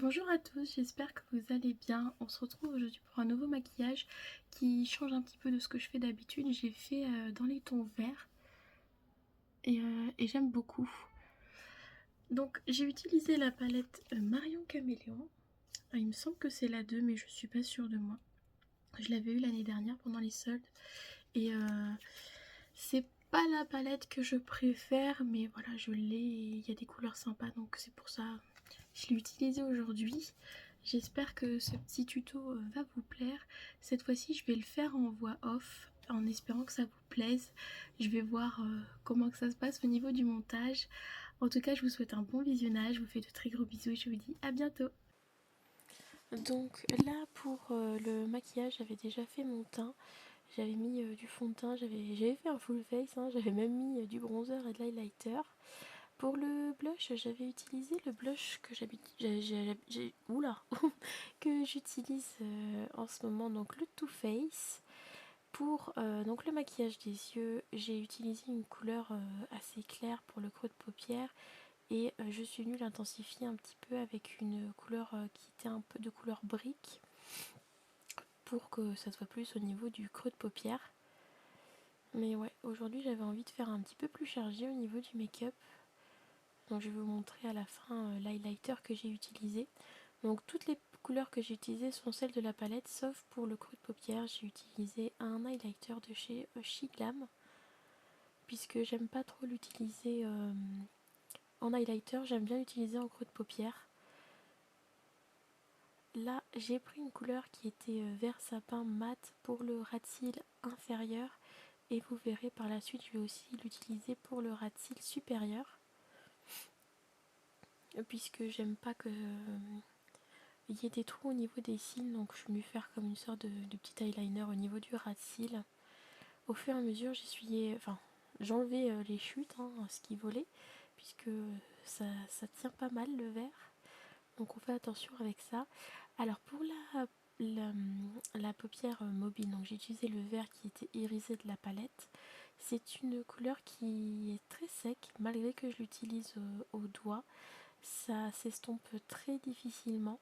Bonjour à tous, j'espère que vous allez bien. On se retrouve aujourd'hui pour un nouveau maquillage qui change un petit peu de ce que je fais d'habitude. J'ai fait dans les tons verts et j'aime beaucoup. Donc j'ai utilisé la palette Marion Caméléon. Il me semble que c'est la 2 mais je suis pas sûre de moi. Je l'avais eu l'année dernière pendant les soldes et c'est pas la palette que je préfère mais voilà je l'ai et il y a des couleurs sympas donc c'est pour ça je l'ai utilisé aujourd'hui. J'espère que ce petit tuto va vous plaire. Cette fois-ci je vais le faire en voix off en espérant que ça vous plaise. Je vais voir comment que ça se passe au niveau du montage. En tout cas je vous souhaite un bon visionnage, je vous fais de très gros bisous et je vous dis à bientôt. Donc là pour le maquillage j'avais déjà fait mon teint. J'avais mis du fond de teint, j'avais fait un full face, hein, j'avais même mis du bronzer et de l'highlighter. Pour le blush, j'avais utilisé le blush que que j'utilise en ce moment, donc le Too Faced. Pour donc le maquillage des yeux, j'ai utilisé une couleur assez claire pour le creux de paupière et je suis venue l'intensifier un petit peu avec une couleur qui était un peu de couleur brique pour que ça soit plus au niveau du creux de paupière. Mais ouais, aujourd'hui j'avais envie de faire un petit peu plus chargé au niveau du make-up. Donc je vais vous montrer à la fin l'highlighter que j'ai utilisé. Donc toutes les couleurs que j'ai utilisées sont celles de la palette, sauf pour le creux de paupière. J'ai utilisé un highlighter de chez She Glam, puisque j'aime pas trop l'utiliser en highlighter, j'aime bien l'utiliser en creux de paupière. Là, j'ai pris une couleur qui était vert sapin mat pour le ras de cils inférieur. Et vous verrez par la suite, je vais aussi l'utiliser pour le ras de cils supérieur. Puisque j'aime pas que il y ait des trous au niveau des cils, donc je vais lui faire comme une sorte de petit eyeliner au niveau du ras de cils. Au fur et à mesure, j'enlevais les chutes, hein, ce qui volait, puisque ça tient pas mal le vert. Donc on fait attention avec ça. Alors pour la, la paupière mobile, donc j'ai utilisé le vert qui était irisé de la palette. C'est une couleur qui est très sec, malgré que je l'utilise au doigt. Ça s'estompe très difficilement.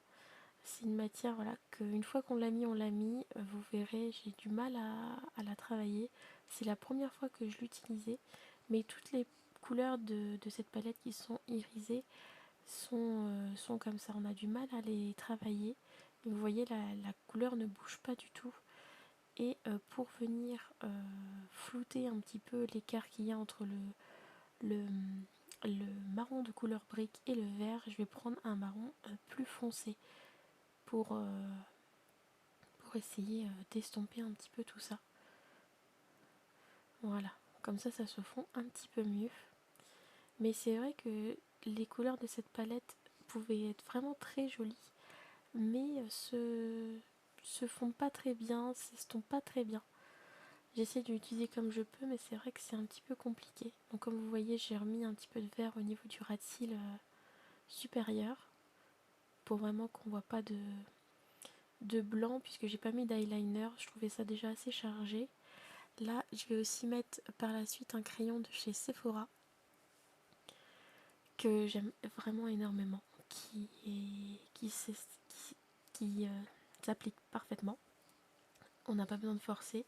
C'est une matière voilà, qu'une fois qu'on l'a mis, on l'a mis. Vous verrez, j'ai du mal à la travailler. C'est la première fois que je l'utilisais. Mais toutes les couleurs de cette palette qui sont irisées sont comme ça. On a du mal à les travailler. Vous voyez, la couleur ne bouge pas du tout. Et pour venir flouter un petit peu l'écart qu'il y a entre le, le marron de couleur brique et le vert, je vais prendre un marron plus foncé pour, euh, pour essayer d'estomper un petit peu tout ça. Voilà, comme ça se fond un petit peu mieux. Mais c'est vrai que les couleurs de cette palette pouvaient être vraiment très jolies, mais se font pas très bien, s'estompent pas très bien. J'essaie de l'utiliser comme je peux, mais c'est vrai que c'est un petit peu compliqué. Donc comme vous voyez, j'ai remis un petit peu de vert au niveau du ras de cils supérieur, pour vraiment qu'on voit pas de blanc, puisque j'ai pas mis d'eyeliner, je trouvais ça déjà assez chargé. Là, je vais aussi mettre par la suite un crayon de chez Sephora que j'aime vraiment énormément, qui s'applique parfaitement. On n'a pas besoin de forcer.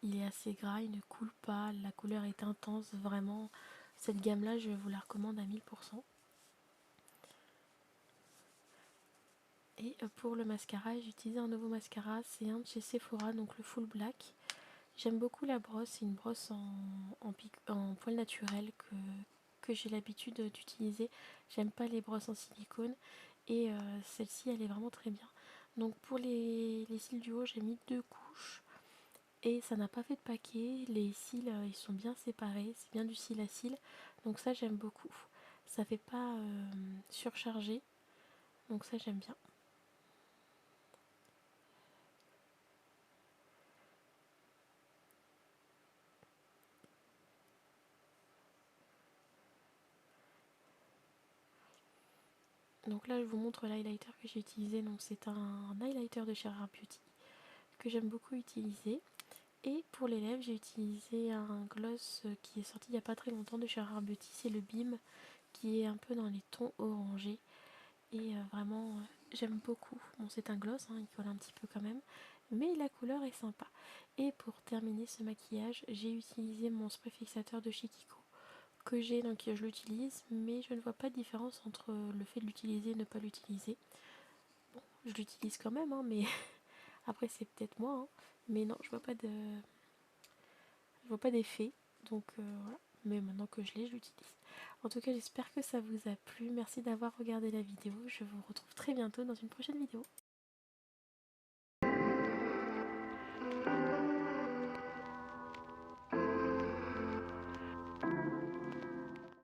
Il est assez gras, il ne coule pas, la couleur est intense, vraiment. Cette gamme-là, je vous la recommande à 1000%. Et pour le mascara, j'ai utilisé un nouveau mascara, c'est un de chez Sephora, donc le Full Black. J'aime beaucoup la brosse, c'est une brosse en poil naturel que j'ai l'habitude d'utiliser. J'aime pas les brosses en silicone et celle-ci elle est vraiment très bien. Donc pour les cils du haut, j'ai mis 2 couches et ça n'a pas fait de paquet. Les cils ils sont bien séparés, c'est bien du cil à cil, donc ça j'aime beaucoup. Ça fait pas surchargé, donc ça j'aime bien. Donc là je vous montre l'highlighter que j'ai utilisé, donc c'est un highlighter de chez Rare Beauty que j'aime beaucoup utiliser. Et pour les lèvres, j'ai utilisé un gloss qui est sorti il n'y a pas très longtemps de chez Rare Beauty, c'est le Beam qui est un peu dans les tons orangés. Et vraiment, j'aime beaucoup. Bon, c'est un gloss, hein, il colle un petit peu quand même, mais la couleur est sympa. Et pour terminer ce maquillage, j'ai utilisé mon spray fixateur de chez Kiko que j'ai, donc je l'utilise, mais je ne vois pas de différence entre le fait de l'utiliser et ne pas l'utiliser. Bon, je l'utilise quand même, hein, mais après c'est peut-être moi, hein, mais non, je vois pas d'effet, donc voilà. Mais maintenant que je l'ai, je l'utilise. En tout cas, j'espère que ça vous a plu. Merci d'avoir regardé la vidéo. Je vous retrouve très bientôt dans une prochaine vidéo.